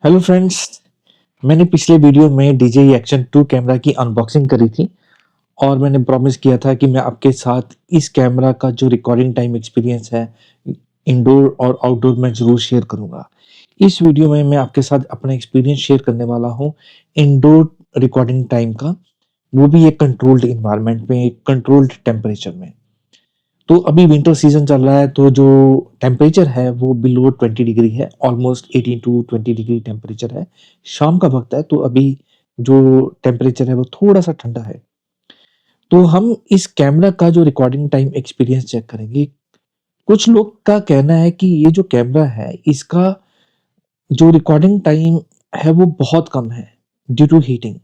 Hello friends. मैंने पिछले video में DJI Action 2 कैमरा की अनबॉक्सिंग करी थी और मैंने प्रॉमिस किया था कि मैं आपके साथ इस कैमरा का जो रिकॉर्डिंग टाइम एक्सपीरियंस है इंडोर और आउटडोर में ज़रूर शेयर करूंगा। इस वीडियो में मैं आपके साथ अपना एक्सपीरियंस शेयर करने वाला हूं इंडोर रिकॉर्डिंग टाइम का, वो भी एक कंट्रोल्ड इन्वायरमेंट में, एक कंट्रोल्ड टेम्परेचर में। तो अभी विंटर सीजन चल रहा है, तो जो टेम्परेचर है वो बिलो 20 डिग्री है, ऑलमोस्ट 18 टू 20 डिग्री टेम्परेचर है। शाम का वक्त है, तो अभी जो टेम्परेचर है वो थोड़ा सा ठंडा है। तो हम इस कैमरा का जो रिकॉर्डिंग टाइम एक्सपीरियंस चेक करेंगे। कुछ लोग का कहना है कि ये जो कैमरा है इसका जो रिकॉर्डिंग टाइम है वो बहुत कम है ड्यू टू हीटिंग।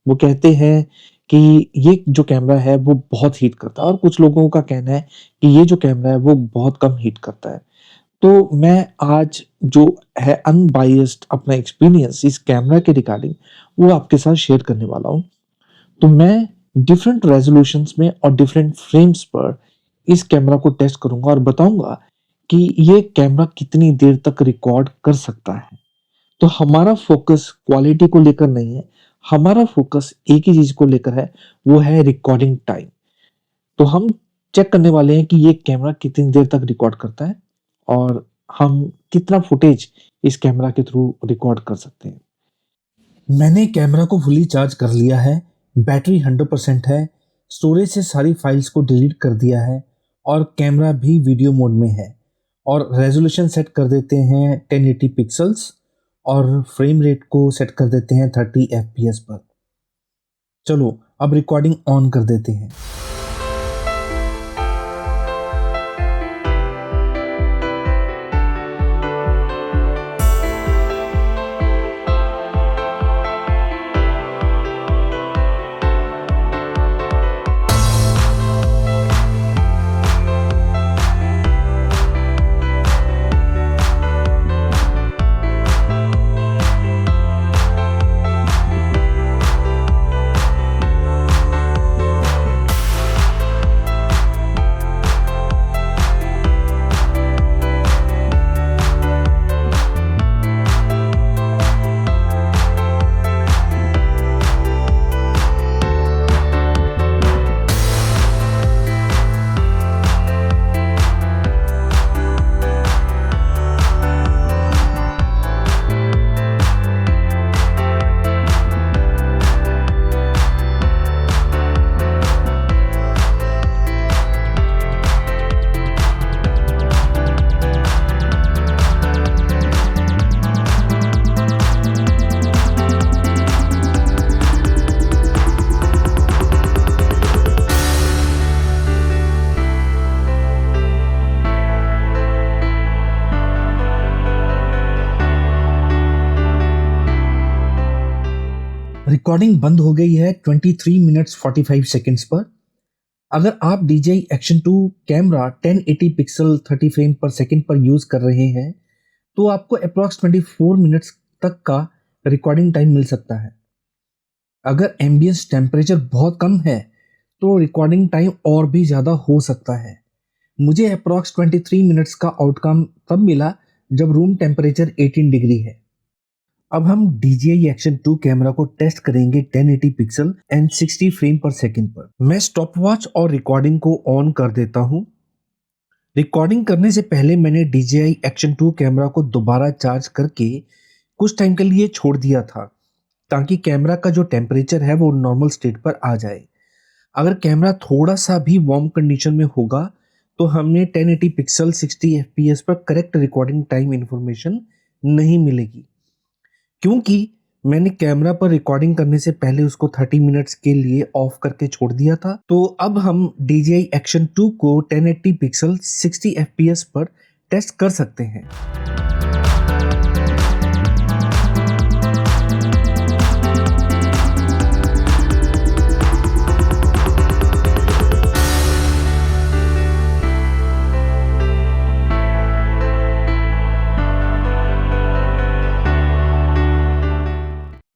वो कहते हैं कि ये जो कैमरा है वो बहुत हीट करता है, और कुछ लोगों का कहना है कि ये जो कैमरा है वो बहुत कम हीट करता है। तो मैं आज जो है अनबायस्ड अपना एक्सपीरियंस इस कैमरा के रिगार्डिंग वो आपके साथ शेयर करने वाला हूँ। तो मैं डिफरेंट रेजोल्यूशंस में और डिफरेंट फ्रेम्स पर इस कैमरा को टेस्ट करूंगा और बताऊंगा कि ये कैमरा कितनी देर तक रिकॉर्ड कर सकता है। तो हमारा फोकस क्वालिटी को लेकर नहीं है, हमारा फोकस एक ही चीज को लेकर है, वो है रिकॉर्डिंग टाइम। तो हम चेक करने वाले हैं कि ये कैमरा कितनी देर तक रिकॉर्ड करता है और हम कितना फुटेज इस कैमरा के थ्रू रिकॉर्ड कर सकते हैं। मैंने कैमरा को फुली चार्ज कर लिया है, बैटरी 100% है, स्टोरेज से सारी फाइल्स को डिलीट कर दिया है और कैमरा भी वीडियो मोड में है। और रेजोल्यूशन सेट कर देते हैं 1080 पिक्सल्स और फ्रेम रेट को सेट कर देते हैं 30 FPS पर। चलो अब रिकॉर्डिंग ऑन कर देते हैं। रिकॉर्डिंग बंद हो गई है 23 मिनट्स 45 सेकंड्स पर। अगर आप DJI Action 2 camera 1080 pixel 30 frame पर सेकंड पर यूज कर रहे हैं तो आपको अप्रॉक्स 24 मिनट्स तक का रिकॉर्डिंग टाइम मिल सकता है। अगर एम्बियंस टेम्परेचर बहुत कम है तो रिकॉर्डिंग टाइम और भी ज़्यादा हो सकता है। मुझे अप्रॉक्स 23 मिनट्स का आउटकम तब मिला जब रूम टेम्परेचर 18 डिग्री है। अब हम DJI Action 2 कैमरा को टेस्ट करेंगे 1080 पिक्सल एंड 60 फ्रेम पर सेकंड पर। मैं स्टॉप वॉच और रिकॉर्डिंग को ऑन कर देता हूं। रिकॉर्डिंग करने से पहले मैंने DJI Action 2 कैमरा को दोबारा चार्ज करके कुछ टाइम के लिए छोड़ दिया था ताकि कैमरा का जो टेम्परेचर है वो नॉर्मल स्टेट पर आ जाए। अगर कैमरा थोड़ा सा भी वार्म कंडीशन में होगा तो हमने 1080 पिक्सल 60 FPS पर करेक्ट रिकॉर्डिंग टाइम इंफॉर्मेशन नहीं मिलेगी, क्योंकि मैंने कैमरा पर रिकॉर्डिंग करने से पहले उसको 30 मिनट्स के लिए ऑफ करके छोड़ दिया था। तो अब हम DJI Action 2 को 1080 पिक्सल 60 FPS पर टेस्ट कर सकते हैं।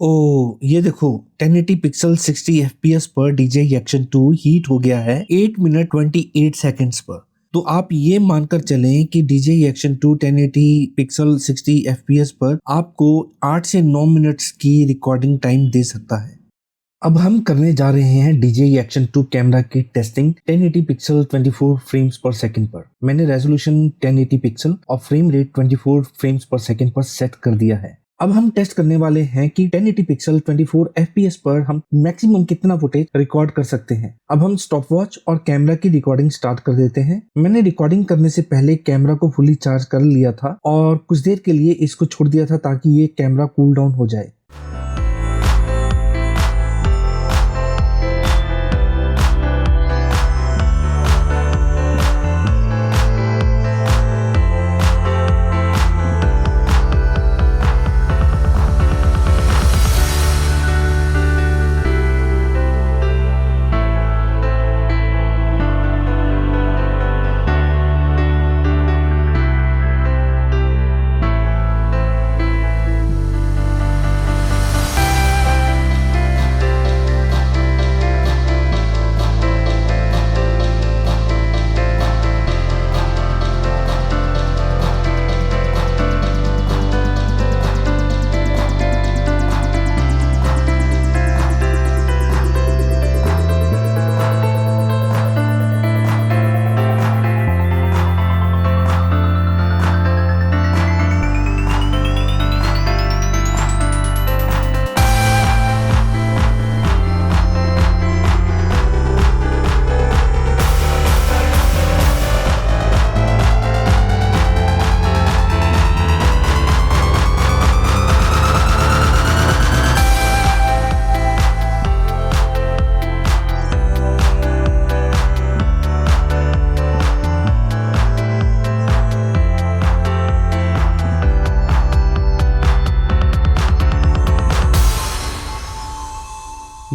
ओ ये देखो 1080 पिक्सल 60 FPS पर DJI Action 2 हीट हो गया है 8 मिनट 28 सेकंड्स पर। तो आप ये मानकर चलें कि DJI Action 2 1080 पिक्सल 60 fps पर आपको 8 से 9 मिनट्स की रिकॉर्डिंग टाइम दे सकता है। अब हम करने जा रहे हैं DJI Action 2 कैमरा की टेस्टिंग 1080 पिक्सल 24 फ्रेम्स पर सेकंड पर। मैंने रेजोल्यूशन 1080 पिक्सल और फ्रेम रेट 24 फ्रेम्स पर सेकंड पर सेट कर दिया है। अब हम टेस्ट करने वाले हैं कि 1080 पिक्सल 24 fps पर हम मैक्सिमम कितना फुटेज रिकॉर्ड कर सकते हैं। अब हम स्टॉप वॉच और कैमरा की रिकॉर्डिंग स्टार्ट कर देते हैं। मैंने रिकॉर्डिंग करने से पहले कैमरा को फुली चार्ज कर लिया था और कुछ देर के लिए इसको छोड़ दिया था ताकि ये कैमरा कूल डाउन हो जाए।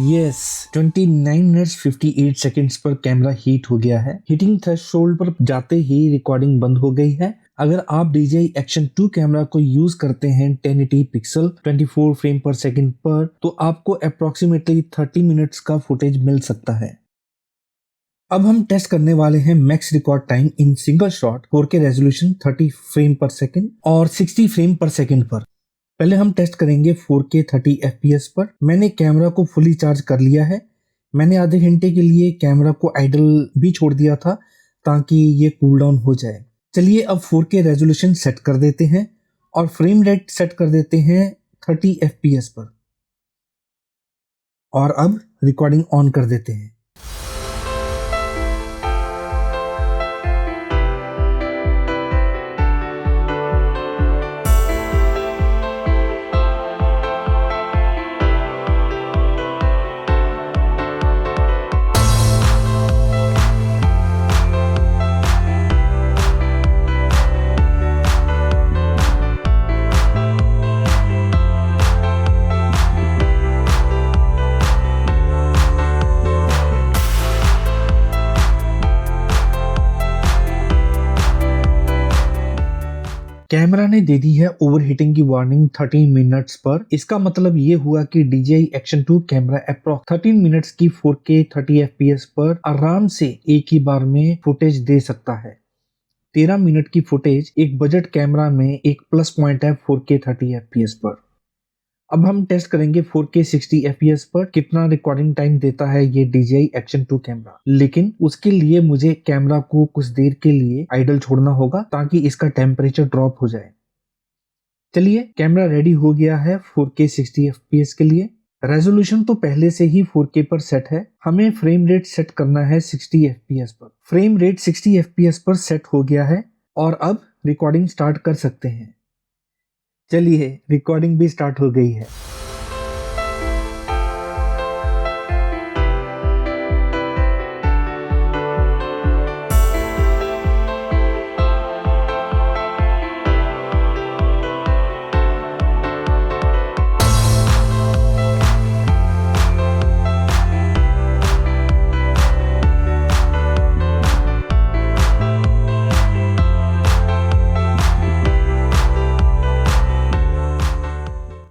यस 29 मिनट्स 58 सेकंड्स पर कैमरा हीट हो गया है। हीटिंग थ्रेशोल्ड पर जाते ही रिकॉर्डिंग बंद हो गई है। अगर आप DJI Action 2 कैमरा को यूज करते हैं 1080 पिक्सल 24 फ्रेम पर सेकंड पर तो आपको अप्रोक्सीमेटली 30 मिनट्स का फुटेज मिल सकता है। अब हम टेस्ट करने वाले हैं max record time in single shot 4K resolution 30 frame पर सेकंड और 60 फ्रेम पर सेकंड पर। पहले हम टेस्ट करेंगे 4K 30 fps पर। मैंने कैमरा को फुली चार्ज कर लिया है। मैंने आधे घंटे के लिए कैमरा को आइडल भी छोड़ दिया था ताकि ये कूल डाउन हो जाए। चलिए अब 4K रेजोल्यूशन सेट कर देते हैं और फ्रेम रेट सेट कर देते हैं 30 fps पर और अब रिकॉर्डिंग ऑन कर देते हैं। कैमरा ने दे दी है ओवरहीटिंग की वार्निंग 13 मिनट्स पर। इसका मतलब ये हुआ कि DJI Action 2 camera approx 13 minutes की 4K 30 fps पर आराम से एक ही बार में फुटेज दे सकता है। 13 मिनट की फुटेज एक बजट कैमरा में एक प्लस पॉइंट है 4K 30 fps पर। अब हम टेस्ट करेंगे 4K 60 fps पर कितना रिकॉर्डिंग टाइम देता है ये DJI Action 2 कैमरा। लेकिन उसके लिए मुझे कैमरा को कुछ देर के लिए आइडल छोड़ना होगा ताकि इसका टेम्परेचर ड्रॉप हो जाए। चलिए कैमरा रेडी हो गया है 4K 60 fps के लिए। रेजोल्यूशन तो पहले से ही 4K पर सेट है। हमें फ्रेम रेट सेट करना है 60 fps पर। फ्रेम रेट 60 fps पर सेट हो गया है और अब रिकॉर्डिंग स्टार्ट कर सकते हैं। चलिए रिकॉर्डिंग भी स्टार्ट हो गई है।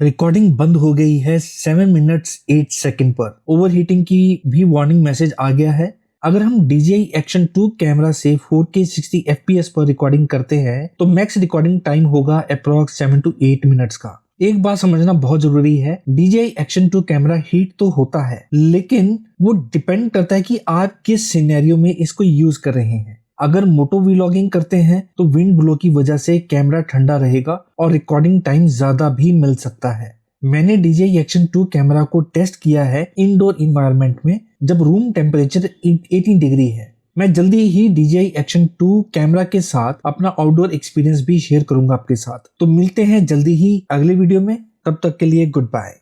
रिकॉर्डिंग बंद हो गई है 7 मिनट्स 8 सेकंड पर। ओवरहीटिंग की भी वार्निंग मैसेज आ गया है। अगर हम DJI Action 2 कैमरा से 4K 60 FPS पर रिकॉर्डिंग करते हैं तो मैक्स रिकॉर्डिंग टाइम होगा अप्रॉक्स 7 to 8 मिनट्स का। एक बात समझना बहुत जरूरी है, DJI Action 2 कैमरा हीट तो होता है, लेकिन वो डिपेंड करता है कि आप किस सिनेरियो में इसको यूज कर रहे हैं। अगर मोटो व्लॉगिंग करते हैं तो विंड ब्लो की वजह से कैमरा ठंडा रहेगा और रिकॉर्डिंग टाइम ज्यादा भी मिल सकता है। मैंने DJI Action 2 कैमरा को टेस्ट किया है इंडोर इन्वायरमेंट में जब रूम टेम्परेचर 18 डिग्री है। मैं जल्दी ही DJI Action 2 कैमरा के साथ अपना आउटडोर एक्सपीरियंस भी शेयर करूंगा आपके साथ। तो मिलते हैं जल्दी ही अगले वीडियो में, तब तक के लिए गुड बाय।